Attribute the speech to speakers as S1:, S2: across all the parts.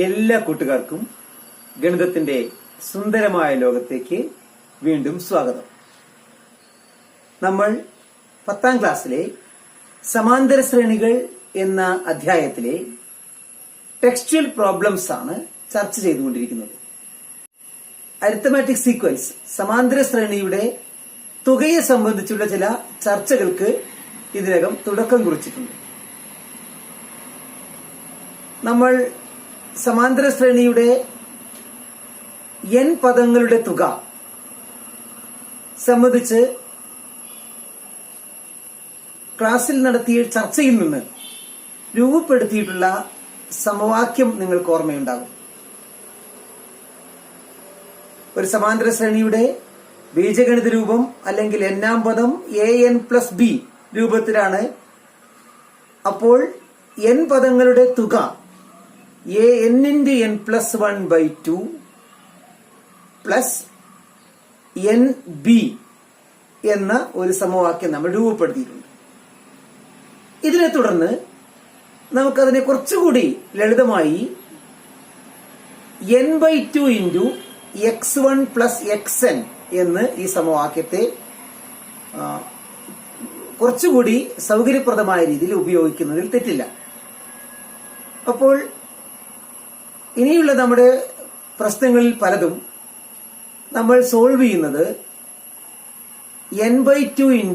S1: എല്ലാ കൂട്ടുകാർക്കും ഗണിതത്തിന്റെ സുന്ദരമായ ലോകത്തേക്ക് വീണ്ടും സ്വാഗതം. നമ്മൾ 10ാം ക്ലാസ്സിലെ സമാന്തര ശ്രേണികൾ എന്ന അധ്യായത്തിലെ ടെക്സ്ച്വൽ പ്രോബ്ലംസ് ആണ് ചർച്ച ചെയ്തുകൊണ്ടിരിക്കുന്നത്. അരിത്തമാറ്റിക് സീക്വൻസ് സമാന്തര ശ്രേണിയുടെ തുകയെ സംബന്ധിച്ചുള്ള ചില ചർച്ചകൾക്ക് ഇതിനകം തുടക്കം കുറിച്ചിട്ടുണ്ട്. നമ്മൾ സമാന്തര ശ്രേണിയുടെ n പദങ്ങളുടെ തുക സംബന്ധിച്ച് ക്ലാസ്സിൽ നടത്തിയ ചർച്ചയിൽ നിന്ന് രൂപപ്പെടുത്തിയിട്ടുള്ള സമവാക്യം നിങ്ങൾക്ക് ഓർമ്മയുണ്ടാകും. ഒരു സമാന്തര ശ്രേണിയുടെ ബീജഗണിത രൂപം അല്ലെങ്കിൽ n-ാം പദം an+b രൂപത്തിലാണ്. അപ്പോൾ n പദങ്ങളുടെ തുക an×n+1/2 പ്ലസ് nb എന്ന ഒരു സമവാക്യം നമ്മൾ രൂപപ്പെടുത്തിയിട്ടുണ്ട്. ഇതിനെ തുടർന്ന് നമുക്കതിനെ കുറച്ചുകൂടി ലളിതമായി n/2 × x1 + xn എന്ന് ഈ സമവാക്യത്തെ കുറച്ചുകൂടി സൗകര്യപ്രദമായ രീതിയിൽ ഉപയോഗിക്കുന്നതിൽ തെറ്റില്ല. അപ്പോൾ ഇനിയുള്ള നമ്മുടെ പ്രശ്നങ്ങളിൽ പലതും നമ്മൾ സോൾവ് ചെയ്യുന്നത് n/2 ×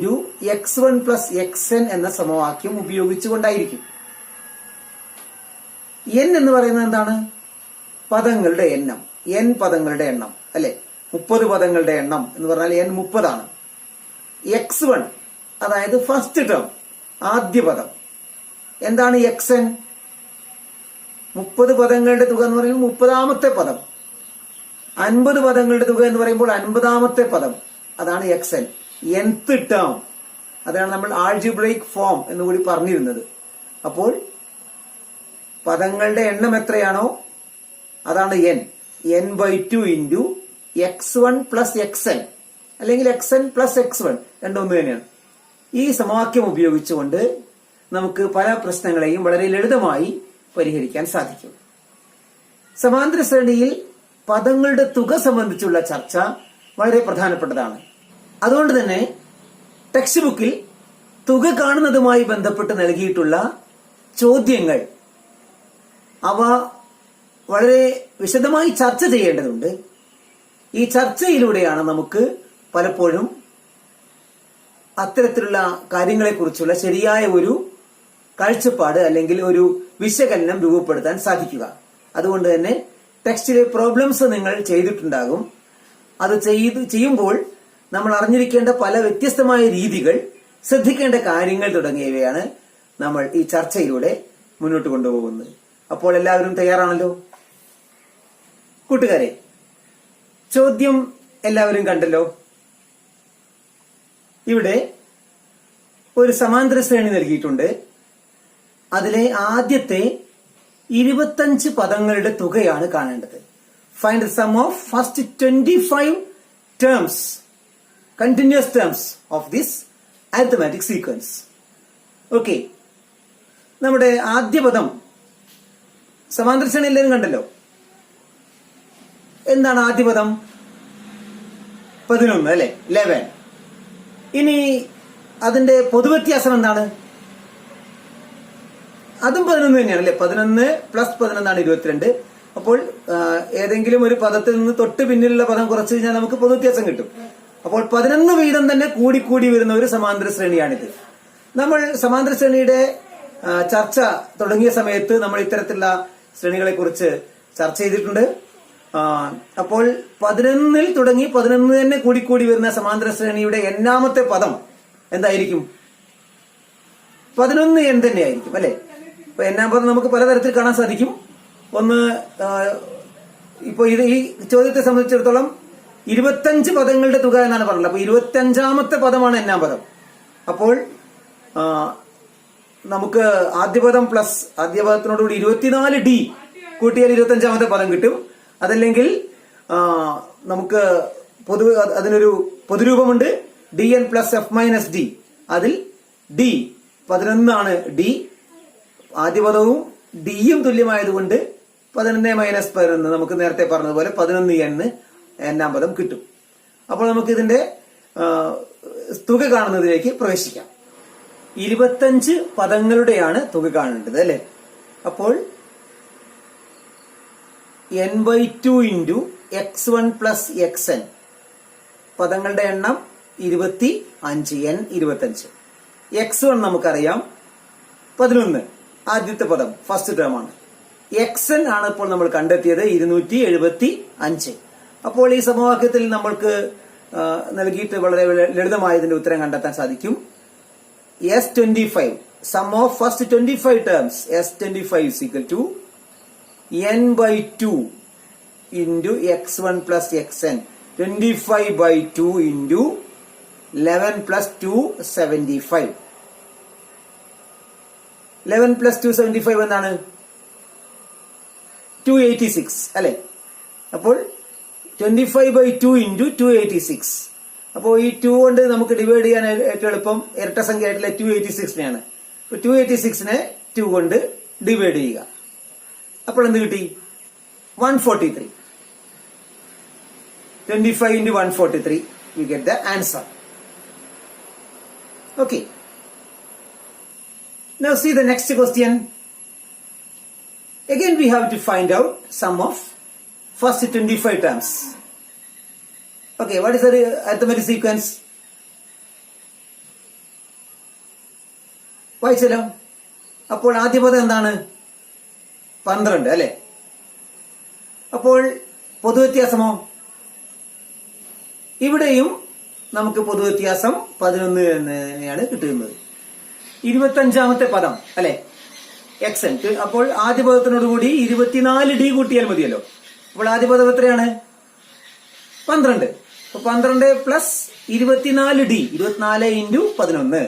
S1: x1 + xn എന്ന സമവാക്യം ഉപയോഗിച്ചുകൊണ്ടായിരിക്കും. n എന്ന് പറയുന്നത് എന്താണ്? പദങ്ങളുടെ എണ്ണം, n പദങ്ങളുടെ എണ്ണം അല്ലെ. 30 പദങ്ങളുടെ എണ്ണം എന്ന് പറഞ്ഞാൽ n 30 ആണ്. x1 അതായത് ഫസ്റ്റ് ടേം, ആദ്യ പദം. എന്താണ് xn? 30 പദങ്ങളുടെ തുക എന്ന് പറയുമ്പോൾ 30ാമത്തെ പദം. 50 പദങ്ങളുടെ തുക എന്ന് പറയുമ്പോൾ 50ാമത്തെ പദം. അതാണ് xn, nth ടേം. അതാണ് നമ്മൾ ആൾജിബ്രൈക് ഫോം എന്നുകൂടി പറഞ്ഞിരുന്നത്. അപ്പോൾ പദങ്ങളുടെ എണ്ണം എത്രയാണോ അതാണ് n. n/2 × x1 + xn അല്ലെങ്കിൽ xn + x1 രണ്ടും ഒന്ന് തന്നെയാണ്. ഈ സമവാക്യം ഉപയോഗിച്ചുകൊണ്ട് നമുക്ക് പല പ്രശ്നങ്ങളെയും വളരെ ലളിതമായി പരിഹരിക്കാൻ സാധിക്കും. സമാന്തര ശ്രേണിയിൽ പദങ്ങളുടെ തുക സംബന്ധിച്ചുള്ള ചർച്ച വളരെ പ്രധാനപ്പെട്ടതാണ്. അതുകൊണ്ട് തന്നെ ടെക്സ്റ്റ് ബുക്കിൽ തുക കാണുന്നതുമായി ബന്ധപ്പെട്ട് നൽകിയിട്ടുള്ള ചോദ്യങ്ങൾ അവ വളരെ വിശദമായി ചർച്ച ചെയ്യേണ്ടതുണ്ട്. ഈ ചർച്ചയിലൂടെയാണ് നമുക്ക് പലപ്പോഴും അത്തരത്തിലുള്ള കാര്യങ്ങളെക്കുറിച്ചുള്ള ശരിയായ ഒരു കാഴ്ചപ്പാട് അല്ലെങ്കിൽ ഒരു വിശകലനം രൂപപ്പെടുത്താൻ സാധിക്കുക. അതുകൊണ്ട് തന്നെ ടെക്സ്റ്റിലെ പ്രോബ്ലംസ് നിങ്ങൾ ചെയ്തിട്ടുണ്ടാകും. അത് ചെയ്യുമ്പോൾ നമ്മൾ അറിഞ്ഞിരിക്കേണ്ട പല വ്യത്യസ്തമായ രീതികൾ, ശ്രദ്ധിക്കേണ്ട കാര്യങ്ങൾ തുടങ്ങിയവയാണ് നമ്മൾ ഈ ചർച്ചയിലൂടെ മുന്നോട്ട് കൊണ്ടുപോകുന്നത്. അപ്പോൾ എല്ലാവരും തയ്യാറാണല്ലോ? കൂട്ടുകാരെ, ചോദ്യം എല്ലാവരും കണ്ടല്ലോ. ഇവിടെ ഒരു സമാന്തര ശ്രേണി നൽകിയിട്ടുണ്ട്. അതിലെ ആദ്യത്തെ 25 പദങ്ങളുടെ തുകയാണ് കാണേണ്ടത്. Find the sum of first 25 terms, continuous terms of this arithmetic sequence. Okay, നമ്മുടെ ആദ്യ പദം സമാന്തര ശ്രേണി എല്ലാവരും കണ്ടല്ലോ. എന്താണ് ആദ്യ പദം? 11 അല്ലെ, 11. ഇനി അതിന്റെ പൊതുവ്യത്യാസം എന്താണ്? അതും 11 തന്നെയാണ് അല്ലെ. 11 + 11 22. അപ്പോൾ ഏതെങ്കിലും ഒരു പദത്തിൽ നിന്ന് തൊട്ട് പിന്നിലുള്ള പദം കുറച്ച് കഴിഞ്ഞാൽ നമുക്ക് പൊതുവ്യത്യാസം കിട്ടും. അപ്പോൾ 11 വീതം തന്നെ കൂടി വരുന്ന ഒരു സമാന്തര ശ്രേണിയാണിത്. നമ്മൾ സമാന്തര ശ്രേണിയുടെ ചർച്ച തുടങ്ങിയ സമയത്ത് നമ്മൾ ഇത്തരത്തിലുള്ള ശ്രേണികളെ കുറിച്ച് ചർച്ച ചെയ്തിട്ടുണ്ട്. അപ്പോൾ 11 തുടങ്ങി 11 തന്നെ കൂടി വരുന്ന സമാന്തര ശ്രേണിയുടെ n-ാമത്തെ പദം എന്തായിരിക്കും? 11 n തന്നെയായിരിക്കും അല്ലെ. അപ്പൊ n-ാം പദം നമുക്ക് പലതരത്തിൽ കാണാൻ സാധിക്കും. ഒന്ന്, ഇപ്പൊ ഇത് ഈ ചോദ്യത്തെ സംബന്ധിച്ചിടത്തോളം 25 പദങ്ങളുടെ തുക എന്നാണ് പറഞ്ഞത്. അപ്പൊ 25ാമത്തെ പദമാണ് n-ാം പദം. അപ്പോൾ നമുക്ക് ആദ്യ പദം പ്ലസ് ആദ്യ പദത്തിനോടുകൂടി 24d കൂട്ടിയാൽ 25ാമത്തെ പദം കിട്ടും. അതല്ലെങ്കിൽ നമുക്ക് അതിനൊരു പൊതുരൂപമുണ്ട്, dn + f - d. അതിൽ d 11 ആണ്. d ആദ്യ പദവും ഡിയും തുല്യമായതുകൊണ്ട് 11 മൈനസ് 11 നമുക്ക് നേരത്തെ പറഞ്ഞതുപോലെ 11n എന്നാം പദം കിട്ടും. അപ്പോൾ നമുക്ക് ഇതിന്റെ തുക കാണുന്നതിലേക്ക് പ്രവേശിക്കാം. 25 പദങ്ങളുടെയാണ് തുക കാണേണ്ടത് അല്ലെ. അപ്പോൾ n/2 into x1 plus xn പദങ്ങളുടെ എണ്ണം 25, n 25. x1 നമുക്കറിയാം 11, ആദ്യത്തെ പദം ഫസ്റ്റ് ടേം ആണ്. xn ആണ് ഇപ്പോൾ നമ്മൾ കണ്ടെത്തിയത് 275. അപ്പോൾ ഈ സമവാക്യത്തിൽ നമ്മൾക്ക് നൽകിയിട്ട് വളരെ ലളിതമായതിന്റെ ഉത്തരം കണ്ടെത്താൻ സാധിക്കും. S25 sum of first 25 terms S25 is equal to n/2 into x1 plus xn. 25/2 into 11 plus 2 75. 11 plus 2 75 എന്താണ്? 286 അല്ലെ. അപ്പോൾ 25/2 into 286. അപ്പോൾ ഈ 2 കൊണ്ട് നമുക്ക് ഡിവൈഡ് ചെയ്യാൻ ഏറ്റവും എളുപ്പം ഇരട്ട സംഖ്യ ആയിട്ടുള്ള 286നെയാണ്. 286നെ 2 കൊണ്ട് ഡിവൈഡ് ചെയ്യുക. അപ്പോൾ എന്ത് കിട്ടി? 143. 25 into 143 we get the answer. Okay. Now see the next question. Again we have to find out sum of first 25 terms. Okay, what is the arithmetic sequence? വായിച്ചല്ലോ. അപ്പോൾ ആദ്യ പദം എന്താണ്? 12 അല്ലെ. അപ്പോൾ പൊതുവ്യത്യാസമോ? ഇവിടെയും നമുക്ക് പൊതുവ്യത്യാസം 11 തന്നെയാണ് കിട്ടുന്നത്. 25ാമത്തെ പദം അല്ലെ xn. അപ്പോൾ ആദ്യ പദത്തിനോടുകൂടി 24d കൂട്ടിയാൽ മതിയല്ലോ. അപ്പോൾ ആദ്യ പദം എത്രയാണ്? 12. അപ്പൊ 12 പ്ലസ് 24d 24 ഇൻറ്റു 11.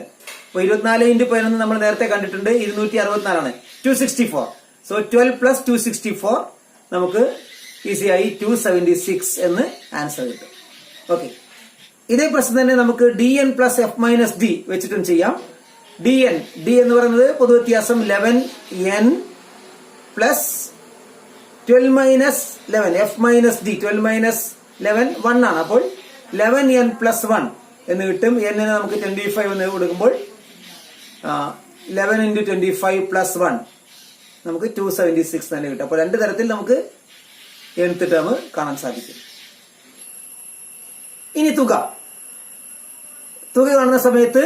S1: അപ്പൊ 24 ഇൻറ്റു 11 നമ്മൾ നേരത്തെ കണ്ടിട്ടുണ്ട് 264 ആണ്. 264. സോ 12 പ്ലസ് 264 നമുക്ക് ഈസിയായി 276 എന്ന് ആൻസർ കിട്ടും. ഓക്കെ, ഇതേ പ്രശ്നം തന്നെ നമുക്ക് dn plus f minus d വെച്ചിട്ടും ചെയ്യാം. d എന്ന് പറയുന്നത് പൊതുവ്യത്യാസം 11n plus 12 minus 11 f minus d 12 minus 11 1 ആണ്. അപ്പോൾ 11n പ്ലസ് 1 എന്ന് കിട്ടും. n നമുക്ക് 25 എന്ന് കൊടുക്കുമ്പോൾ 11 ഇൻറ്റു 25 പ്ലസ് 1 നമുക്ക് 276 തന്നെ കിട്ടും. അപ്പോൾ രണ്ട് തരത്തിൽ നമുക്ക് nth ടേം കാണാൻ സാധിക്കും. ഇനി തുക കാണുന്ന സമയത്ത്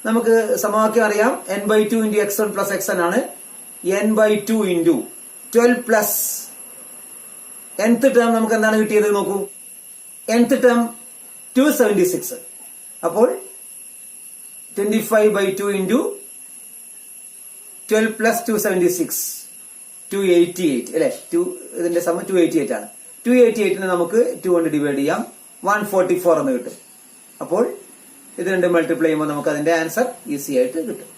S1: നമുക്ക് സമവാക്യം അറിയാം. n/2 into x1 plus xn ആണ്. n/2 into 12 plus nth term നമുക്ക് എന്താണ് കിട്ടിയത് നോക്കൂ. nth term 276. അപ്പോൾ 25/2 ഇൻറ്റു 12 പ്ലസ് 276 288 അല്ലെ. ഇതിന്റെ സമം 288 ആണ്. 288നെ നമുക്ക് 2 കൊണ്ട് ഡിവൈഡ് ചെയ്യാം. 144 എന്ന് കിട്ടും. അപ്പോൾ ഇത് രണ്ട് മൾട്ടിപ്ലൈ ചെയ്യുമ്പോൾ നമുക്ക് അതിന്റെ ആൻസർ ഈസി ആയിട്ട് കിട്ടും.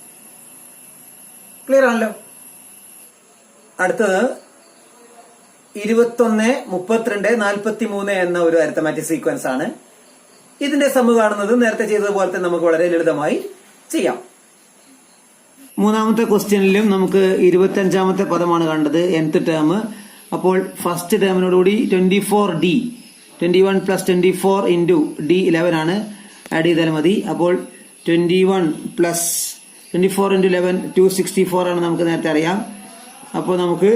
S1: ക്ലിയർ ആണല്ലോ. അടുത്തത് 21, 32, 43 എന്ന ഒരു അരിത്തമാറ്റിക് സീക്വൻസ് ആണ്. ഇതിന്റെ സം കാണുന്നത് നേരത്തെ ചെയ്തതുപോലെ തന്നെ നമുക്ക് വളരെ ലളിതമായി ചെയ്യാം. മൂന്നാമത്തെ ക്വസ്റ്റ്യനിലും നമുക്ക് 25ാമത്തെ പദമാണ് കണ്ടത്, nth ടേം. അപ്പോൾ ഫസ്റ്റ് ടേമിനോടുകൂടി 24d 21 പ്ലസ് 24 ഇൻറ്റു d 11 ആണ്. ആഡ് ചെയ്താൽ മതി. അപ്പോൾ 21 പ്ലസ് 24 ഇൻറ്റു 11 264 ആണ് നമുക്ക് നേരത്തെ അറിയാം. അപ്പോൾ നമുക്ക്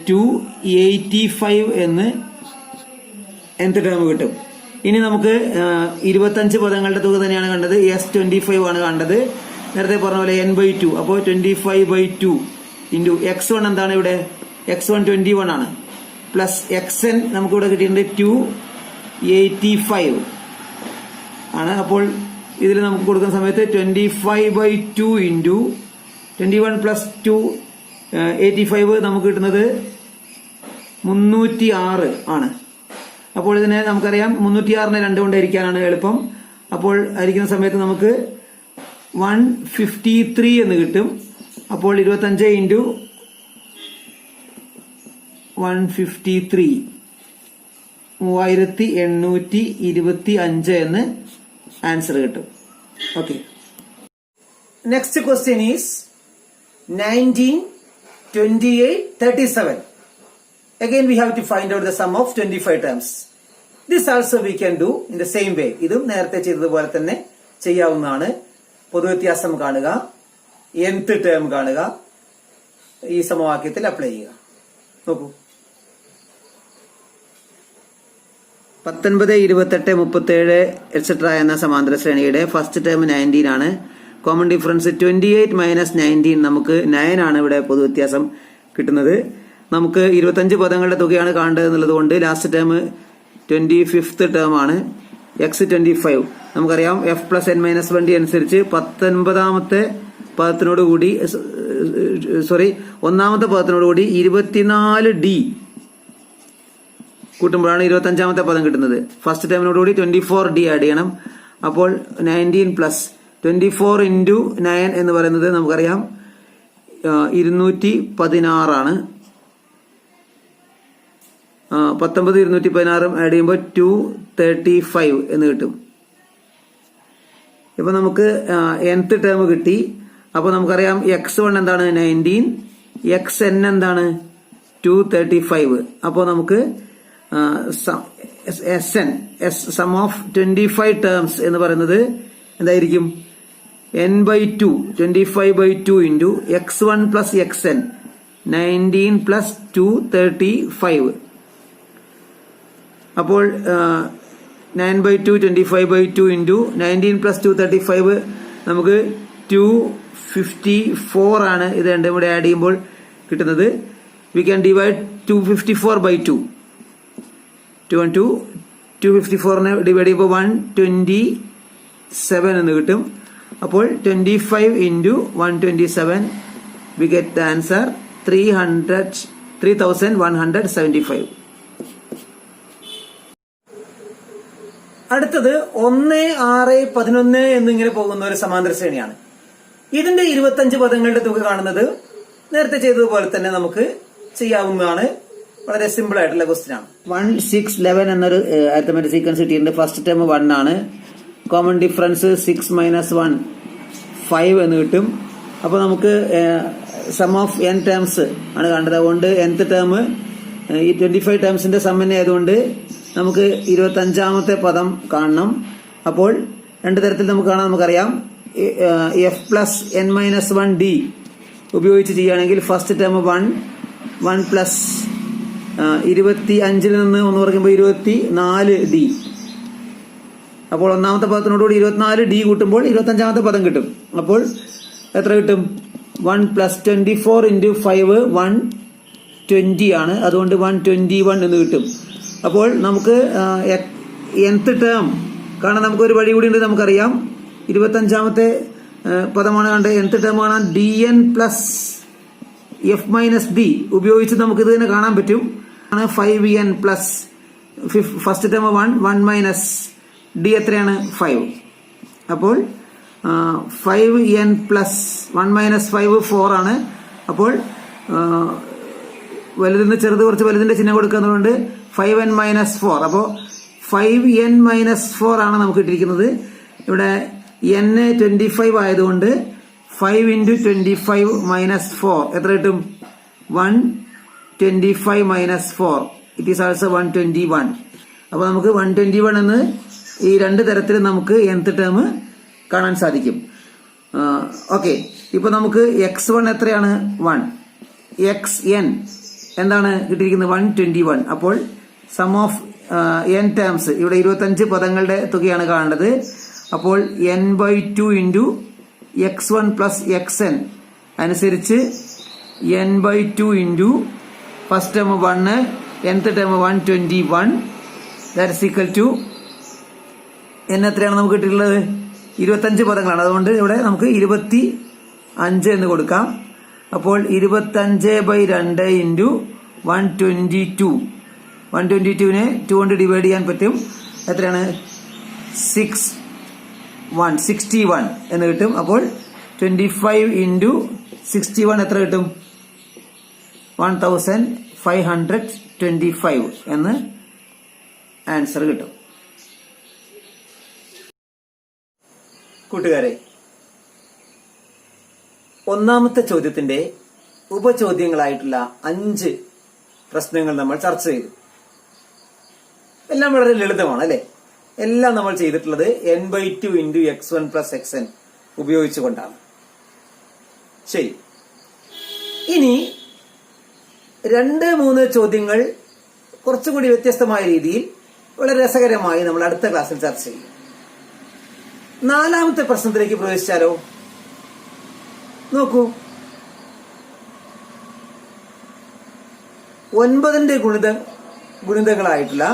S1: 285 എന്ന് nth ടേം കിട്ടും. ഇനി നമുക്ക് 25 പദങ്ങളുടെ തുക തന്നെയാണ് കണ്ടത്. S25 ആണ് കണ്ടത്. നേരത്തെ പറഞ്ഞ പോലെ n/2. അപ്പോൾ 25/2 ഇൻറ്റു x1 എന്താണ് ഇവിടെ? x1 21 ആണ്. പ്ലസ് xn നമുക്ക് ഇവിടെ കിട്ടിയിട്ടുണ്ട് 285 ആണ്. അപ്പോൾ ഇതിൽ നമുക്ക് കൊടുക്കുന്ന സമയത്ത് 25/2 ഇൻറ്റു 21 പ്ലസ് 285 നമുക്ക് കിട്ടുന്നത് 306 ആണ്. അപ്പോൾ ഇതിനെ നമുക്കറിയാം 306നെ 2 കൊണ്ട് ഹരിക്കാനാണ് എളുപ്പം. അപ്പോൾ ഹരിക്കുന്ന സമയത്ത് നമുക്ക് 153 എന്ന് കിട്ടും. അപ്പോൾ 25 ഇൻറ്റു 153 3825 എന്ന് ആൻസർ കിട്ടും. Okay, next question is 19, 28, 37. Again we have to find out the sum of 25 terms. This also we can do in the same way. ഇതും നേരത്തെ ചെയ്തതുപോലെ തന്നെ ചെയ്യാവുന്നതാണ്. പൊതുവ്യത്യാസം കാണുക, nth ടേം കാണുക, ഈ സമവാക്യത്തിൽ അപ്ലൈ ചെയ്യുക. നോക്കൂ, 19, 28, 37 എക്സെട്ര എന്ന സമാന്തര ശ്രേണിയുടെ ഫസ്റ്റ് ടേം 19 ആണ്. കോമൺ ഡിഫറൻസ് 28 മൈനസ് 19, നമുക്ക് 9 ആണ് ഇവിടെ പൊതുവ്യത്യാസം കിട്ടുന്നത്. നമുക്ക് 25 പദങ്ങളുടെ തുകയാണ് കാണേണ്ടത് എന്നുള്ളത് കൊണ്ട് ലാസ്റ്റ് ടേം 25th ടേം ആണ്. എക്സ് 25 നമുക്കറിയാം എഫ് പ്ലസ് എൻ മൈനസ് 1 അനുസരിച്ച് 19ാമത്തെ പദത്തിനോടുകൂടി ഒന്നാമത്തെ പദത്തിനോടുകൂടി 24D കൂട്ടുമ്പോഴാണ് 25ാമത്തെ പദം കിട്ടുന്നത്. ഫസ്റ്റ് ടേമിനോടുകൂടി 24D ആഡ് ചെയ്യണം. അപ്പോൾ 19 പ്ലസ് 24 ഇൻറ്റു 9 എന്ന് പറയുന്നത് നമുക്കറിയാം 216 ആണ്. 19 216 ആഡ് ചെയ്യുമ്പോൾ 235 എന്ന് കിട്ടും. ഇപ്പൊ നമുക്ക് nth ടേം കിട്ടി. അപ്പൊ നമുക്കറിയാം x1 എന്താണ് 19, xn എന്താണ് 235. അപ്പോ നമുക്ക് സം ഓഫ് 25 ടേംസ് എന്ന് പറയുന്നത് എന്തായിരിക്കും? n/2 25/2 into x1 plus xn 19 plus 235. അപ്പോൾ 9/2 25/2 ഇൻറ്റു 19 പ്ലസ് 235 നമുക്ക് 254 ആണ്. ഇത് രണ്ടും കൂടെ ആഡ് ചെയ്യുമ്പോൾ കിട്ടുന്നത്. We can divide 254/2. 254നെ ഡിവൈഡ് ചെയ്യുമ്പോൾ 127 എന്ന് കിട്ടും. അപ്പോൾ 25 into 127 we get the answer 3175. അടുത്തത് 1, 6, 11 എന്നിങ്ങനെ പോകുന്ന ഒരു സമാന്തര ശ്രേണിയാണ്. ഇതിന്റെ 25 പദങ്ങളുടെ തുക കാണുന്നത് നേരത്തെ ചെയ്തതുപോലെ തന്നെ നമുക്ക് ചെയ്യാവുന്നതാണ്. വളരെ സിമ്പിൾ ആയിട്ടുള്ള ക്വസ്റ്റ്യൻ ആണ്. 1, 6, 11 എന്നൊരു അരിത്തമെറ്റിക് സീക്വൻസ് കിട്ടിയിട്ടുണ്ട്. ഫസ്റ്റ് ടേം 1 ആണ്. കോമൺ ഡിഫറൻസ് 6 മൈനസ് 1 5 എന്ന് കിട്ടും. അപ്പൊ നമുക്ക് സം ഓഫ് n ടേംസ് ആണ് കണ്ടത്. അതുകൊണ്ട് nth ടേം ഈ 25 ടേംസിന്റെ സം തന്നെ ആയതുകൊണ്ട് നമുക്ക് 25ാമത്തെ പദം കാണണം. അപ്പോൾ രണ്ടു തരത്തിൽ നമുക്ക് കാണാം. നമുക്കറിയാം F plus N minus 1D ഉപയോഗിച്ച് ചെയ്യുകയാണെങ്കിൽ ഫസ്റ്റ് ടേം 1 പ്ലസ് 25ൽ നിന്ന് 1 കുറയ്ക്കുമ്പോൾ 24D. അപ്പോൾ ഒന്നാമത്തെ പദത്തിനോടുകൂടി 24D കൂട്ടുമ്പോൾ 25ാമത്തെ പദം കിട്ടും. അപ്പോൾ എത്ര കിട്ടും? 1 പ്ലസ് 24 ഇൻറ്റു 5 120 ആണ്. അതുകൊണ്ട് 121 എന്ന് കിട്ടും. അപ്പോൾ നമുക്ക് nth ടേം കാണാൻ നമുക്ക് ഒരു വഴി കൂടി ഉണ്ട്. നമുക്കറിയാം 25ാമത്തെ പദമാണ് കണ്ടത്. nth ടേം കാണാൻ dn plus F minus D ഉപയോഗിച്ച് നമുക്ക് ഇത് തന്നെ കാണാൻ പറ്റും. 5n plus first term 1 minus D എത്രയാണ്? 5. അപ്പോൾ 5n പ്ലസ് 1 മൈനസ് 5 4 ആണ്. അപ്പോൾ വലുതിന് ചെറുത് കുറച്ച് വലുതിന്റെ ചിഹ്നം കൊടുക്കുന്നതുകൊണ്ട് 5n മൈനസ് 4. അപ്പോൾ 5n മൈനസ് 4 ആണ് നമുക്ക് ഇട്ടിരിക്കുന്നത്. ഇവിടെ n 25 ആയതുകൊണ്ട് 5 ഇൻറ്റു 25 മൈനസ് 4 എത്ര കിട്ടും? 125 മൈനസ് 4 ഇറ്റ് ഈസ് ആൾസോ 121. അപ്പോൾ നമുക്ക് 121 എന്ന് ഈ രണ്ട് തരത്തിൽ നമുക്ക് nth ടേം കാണാൻ സാധിക്കും. ഓക്കെ, ഇപ്പൊ നമുക്ക് x1 എത്രയാണ്? 1. xn എന്താണ് കിട്ടിയിരിക്കുന്നത്? 121. അപ്പോൾ സം ഓഫ് n ടേംസ് ഇവിടെ 25 പദങ്ങളുടെ തുകയാണ് കാണേണ്ടത്. അപ്പോൾ n/2 into x1 plus xn അനുസരിച്ച് n/2 into first term 1, nth term 121 that's equal to n എത്രയാണ് നമുക്ക് കിട്ടിയിട്ടുള്ളത്? 25 പദങ്ങളാണ്. അതുകൊണ്ട് ഇവിടെ നമുക്ക് 25 എന്ന് കൊടുക്കാം. അപ്പോൾ 25/2 ഇൻറ്റു 122. 122നെ 2 കൊണ്ട് ഡിവൈഡ് ചെയ്യാൻ പറ്റും. എത്രയാണ്? 61 എന്ന് കിട്ടും. അപ്പോൾ 25 ഇൻറ്റു 61 എത്ര കിട്ടും? 1525 എന്ന് ആൻസർ കിട്ടും. കൂട്ടുകാരെ, ഒന്നാമത്തെ ചോദ്യത്തിന്റെ ഉപചോദ്യങ്ങളായിട്ടുള്ള 5 പ്രശ്നങ്ങൾ നമ്മൾ ചർച്ച ചെയ്തു. എല്ലാം വളരെ ലളിതമാണ് അല്ലെ. എല്ലാം നമ്മൾ ചെയ്തിട്ടുള്ളത് n/2 into x1 plus xn ഉപയോഗിച്ചുകൊണ്ടാണ്. ശരി, ഇനി 2-3 ചോദ്യങ്ങൾ കുറച്ചുകൂടി വ്യത്യസ്തമായ രീതിയിൽ വളരെ രസകരമായി നമ്മൾ അടുത്ത ക്ലാസ്സിൽ ചർച്ച ചെയ്യും. 4ാമത്തെ പ്രശ്നത്തിലേക്ക് പ്രവേശിച്ചാലോ? നോക്കൂ, 9ന്റെ ഗുണിതങ്ങളായിട്ടുള്ള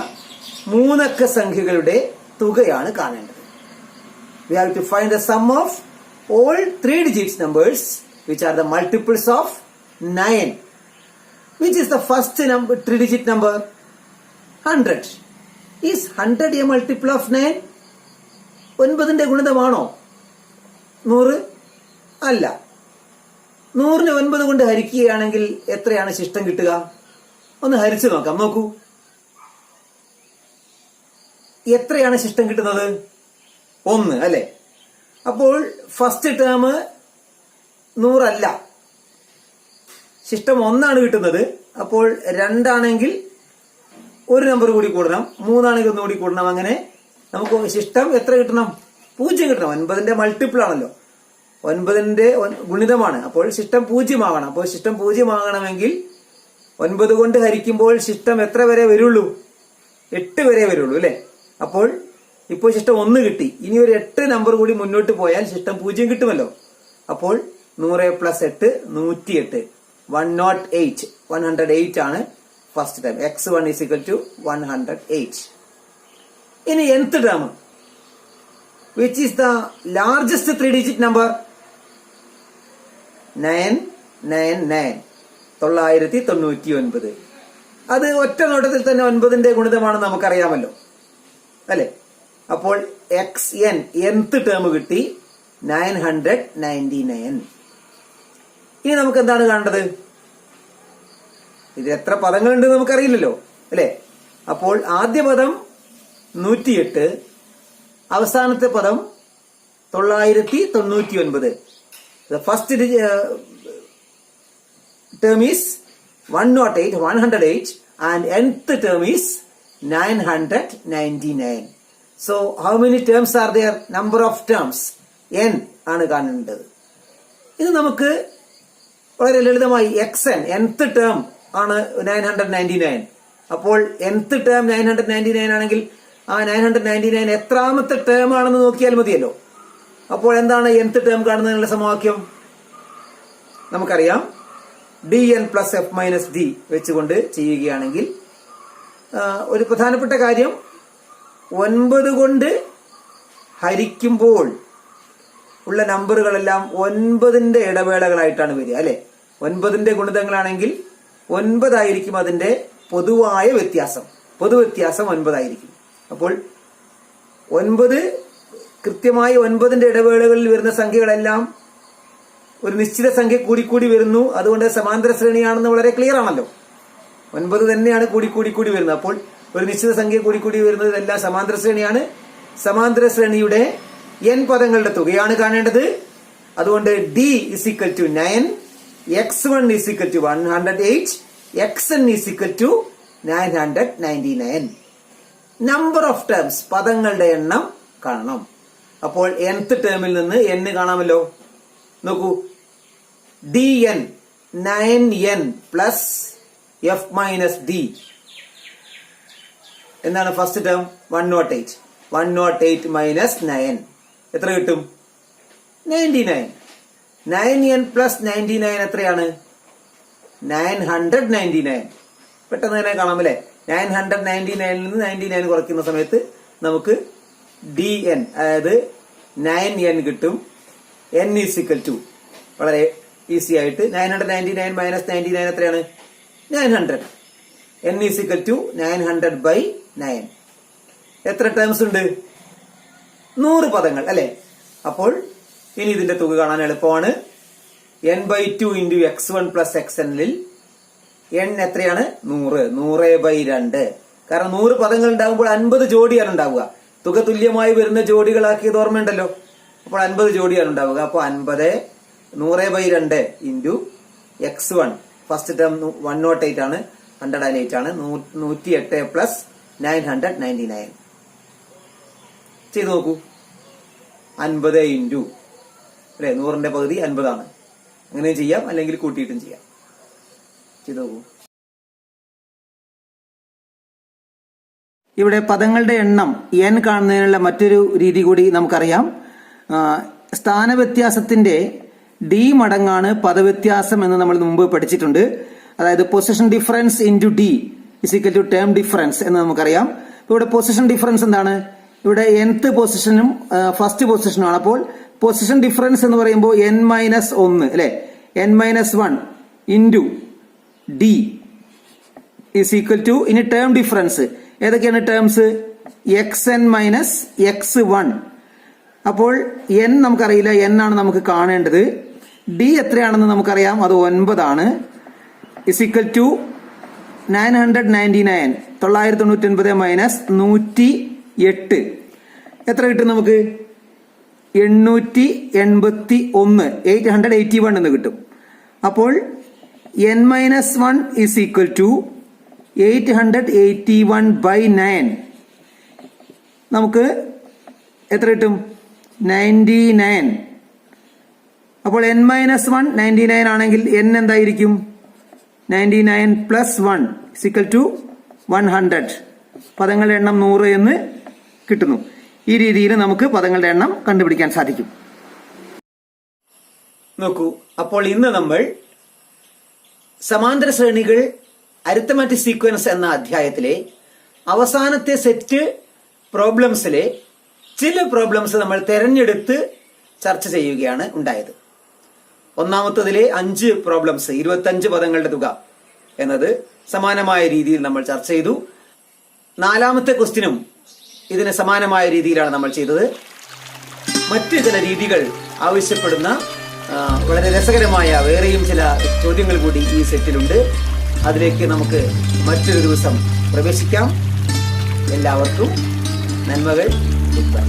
S1: 3 അക്ക സംഖ്യകളുടെ തുകയാണ് കാണേണ്ടത്. We have to find the sum of all 3 digits numbers which are the multiples of 9. Which is the first 3-digit number? 100. Is 100 a multiple of 9? 9ന്റെ ഗുണിതമാണോ 100? അല്ല. 100നെ 9 കൊണ്ട് ഹരിക്കുകയാണെങ്കിൽ എത്രയാണ് ശിഷ്ടം കിട്ടുക? ഒന്ന് ഹരിച്ചു നോക്കാം. നോക്കൂ, എത്രയാണ് ശിഷ്ടം കിട്ടുന്നത്? 1 അല്ലെ. അപ്പോൾ ഫസ്റ്റ് ടേം 100 അല്ല, ശിഷ്ടം 1 കിട്ടുന്നത്. അപ്പോൾ 2 ആണെങ്കിൽ ഒരു നമ്പർ കൂടി കൂടണം, 3 ആണെങ്കിൽ ഒന്നുകൂടി കൂടണം. അങ്ങനെ നമുക്ക് ശിഷ്ടം എത്ര കിട്ടണം? 0 കിട്ടണം. 9ന്റെ മൾട്ടിപ്പിൾ ആണല്ലോ, 9ന്റെ ഗുണിതമാണ്. അപ്പോൾ ശിഷ്ടം 0 ആകണം. അപ്പോൾ ശിഷ്ടം 0 ആകണമെങ്കിൽ 9 കൊണ്ട് ഹരിക്കുമ്പോൾ ശിഷ്ടം എത്ര വരെ വരുള്ളൂ? 8 വരെ വരുള്ളൂ അല്ലെ. അപ്പോൾ ഇപ്പോൾ ശിഷ്ടം 1 കിട്ടി. ഇനി ഒരു 8 നമ്പർ കൂടി മുന്നോട്ട് പോയാൽ ശിഷ്ടം 0 കിട്ടുമല്ലോ. അപ്പോൾ 100 പ്ലസ് 8 108. 108 ആണ് first time. x1 is equal to 108. ഇനി nth term, which is the largest 3-digit number? 999. 999. അത് ഒറ്റ നോട്ടത്തിൽ തന്നെ 9ന്റെ ഗുണിതമാണെന്ന് നമുക്കറിയാമല്ലോ അല്ലെ. അപ്പോൾ xn nth ടേം കിട്ടി 999. ഇനി നമുക്ക് എന്താണ് കാണേണ്ടത്? ഇത് എത്ര പദങ്ങളുണ്ടെന്ന് നമുക്കറിയില്ലല്ലോ അല്ലെ. അപ്പോൾ ആദ്യ പദം 108, അവസാനത്തെ പദം 999. The first term is 108 and nth term is 999. So how many terms are there? Number of terms n ആണ് കാണേണ്ടത്. ഇത് നമുക്ക് വളരെ ലളിതമായി xn nth ടേം ആണ് 999. അപ്പോൾ nth ടേം 999 ആണെങ്കിൽ ആ 999 എത്രാമത്തെ ടേം ആണെന്ന് നോക്കിയാൽ മതിയല്ലോ. അപ്പോൾ എന്താണ് nth ടേം കാണുന്നതിനുള്ള സമവാക്യം? നമുക്കറിയാം, dn plus f minus d വെച്ചുകൊണ്ട് ചെയ്യുകയാണെങ്കിൽ ഒരു പ്രധാനപ്പെട്ട കാര്യം, 9 കൊണ്ട് ഹരിക്കുമ്പോൾ ഉള്ള നമ്പറുകളെല്ലാം 9ന്റെ ഇടവേളകളായിട്ടാണ് വരിക അല്ലെ. 9ന്റെ ഗുണിതങ്ങളാണെങ്കിൽ 9 ആയിരിക്കും അതിന്റെ പൊതുവായ വ്യത്യാസം. പൊതുവ്യത്യാസം 9 ആയിരിക്കും. അപ്പോൾ 9 കൃത്യമായി 9ന്റെ ഇടവേളകളിൽ വരുന്ന സംഖ്യകളെല്ലാം ഒരു നിശ്ചിത സംഖ്യ കൂടിക്കൂടി വരുന്നു. അതുകൊണ്ട് സമാന്തര ശ്രേണിയാണെന്ന് വളരെ ക്ലിയർ ആണല്ലോ. 9 തന്നെയാണ് കൂടി വരുന്നത്. അപ്പോൾ ഒരു നിശ്ചിത സംഖ്യ കൂടി വരുന്നത് എല്ലാം സമാന്തര ശ്രേണിയാണ്. സമാന്തര ശ്രേണിയുടെ n പദങ്ങളുടെ തുകയാണ് കാണേണ്ടത്. അതുകൊണ്ട് d is equal to 9, x1 is equal to 108, xn is equal to 999. Number of terms, പദങ്ങളുടെ എണ്ണം കാണണം. അപ്പോൾ nth ടേമിൽ നിന്ന് n കാണാമല്ലോ. നോക്കൂ, dn 9n plus f minus d എന്താണ് ഫസ്റ്റ് ടേം? 108. 108 മൈനസ് 9 എത്ര കിട്ടും? 99. 9n പ്ലസ് 99 എത്രയാണ്? 999. പെട്ടെന്ന് തന്നെ കാണാം അല്ലെ. 999 നിന്ന് 99 കുറയ്ക്കുന്ന സമയത്ത് നമുക്ക് dn അതായത് 9n കിട്ടും. n is equal to വളരെ ഈസി ആയിട്ട് 999 മൈനസ് 99 എത്രയാണ്? 900. n is equal to 900 by 9. എത്ര ടേംസ് ഉണ്ട്? 100 പദങ്ങൾ അല്ലെ. അപ്പോൾ ഇനി ഇതിന്റെ തുക കാണാൻ എളുപ്പമാണ്. n/2 into x1 plus xnൽ n എത്രയാണ്? 100. 100/2. കാരണം 100 പദങ്ങൾ ഉണ്ടാകുമ്പോൾ 50 ജോഡിയാണ് ഉണ്ടാവുക. തുക തുല്യമായി വരുന്ന ജോഡികളാക്കിയത് ഓർമ്മയുണ്ടല്ലോ. അപ്പോൾ 50 ജോഡിയാണ് ഉണ്ടാവുക. അപ്പോൾ 50 100/2 ഇൻറ്റു x1 ഫസ്റ്റ് ടേം 108 ആണ്. 108 ആണ്. 108 പ്ലസ് 999 ചെയ്ത് നോക്കൂ. 50 ഇൻറ്റു അല്ലെ 100ന്റെ പകുതി 50 ആണ്. അങ്ങനെ ചെയ്യാം, അല്ലെങ്കിൽ കൂട്ടിയിട്ടും ചെയ്യാം. ചെയ്ത് നോക്കൂ. ഇവിടെ പദങ്ങളുടെ എണ്ണം n കാണുന്നതിനുള്ള മറ്റൊരു രീതി കൂടി നമുക്കറിയാം. സ്ഥാനവ്യത്യാസത്തിന്റെ d മടങ്ങാണ് പദവ്യത്യാസം എന്ന് നമ്മൾ മുമ്പ് പഠിച്ചിട്ടുണ്ട്. അതായത് position difference into d is equal to term difference എന്ന് നമുക്കറിയാം. ഇവിടെ പൊസിഷൻ ഡിഫറൻസ് എന്താണ്? ഇവിടെ nth പൊസിഷനും ഫസ്റ്റ് പൊസിഷനും ആണ്. അപ്പോൾ പൊസിഷൻ ഡിഫറൻസ് എന്ന് പറയുമ്പോൾ n-1 അല്ലെ, n-1 into d is equal to, ഇനി ടേം ഡിഫറൻസ് ഏതൊക്കെയാണ് ടേംസ്? xn minus x1. അപ്പോൾ n നമുക്കറിയില്ല, n ആണ് നമുക്ക് കാണേണ്ടത്. d എത്രയാണെന്ന് നമുക്കറിയാം, അത് 9 ആണ്. ഇസ് ഈക്വൽ ടു 999 999 മൈനസ് 108 എത്ര കിട്ടും നമുക്ക്? 881 881 എന്ന് കിട്ടും. അപ്പോൾ n-1 is equal to 881/9 നമുക്ക് എത്ര കിട്ടും? 99. അപ്പോൾ n-1 99 ആണെങ്കിൽ n എന്തായിരിക്കും? 99 പ്ലസ് 1 is equal to 100. പദങ്ങളുടെ എണ്ണം 100 എന്ന് കിട്ടുന്നു. ഈ രീതിയിൽ നമുക്ക് പദങ്ങളുടെ എണ്ണം കണ്ടുപിടിക്കാൻ സാധിക്കും. നോക്കൂ, അപ്പോൾ ഇന്ന് നമ്മൾ സമാന്തര ശ്രേണികൾ അരിത്തമാറ്റിക് സീക്വൻസ് എന്ന അധ്യായത്തിലെ അവസാനത്തെ സെറ്റ് പ്രോബ്ലംസിലെ ചില പ്രോബ്ലംസ് നമ്മൾ തെരഞ്ഞെടുത്ത് ചർച്ച ചെയ്യുകയാണ് ഉണ്ടായത്. ഒന്നാമത്തതിലെ 5 പ്രോബ്ലംസ് 25 പദങ്ങളുടെ തുക എന്നത് സമാനമായ രീതിയിൽ നമ്മൾ ചർച്ച ചെയ്തു. 4ാമത്തെ ക്വസ്റ്റ്യനും ഇതിന് സമാനമായ രീതിയിലാണ് നമ്മൾ ചെയ്തത്. മറ്റ് ചില രീതികൾ ആവശ്യപ്പെടുന്ന വളരെ രസകരമായ വേറെയും ചില ചോദ്യങ്ങൾ കൂടി ഈ സെറ്റിലുണ്ട്. അതിലേക്ക് നമുക്ക് മറ്റൊരു ദിവസം പ്രവേശിക്കാം. എല്ലാവർക്കും നന്മകൾ. Good bye.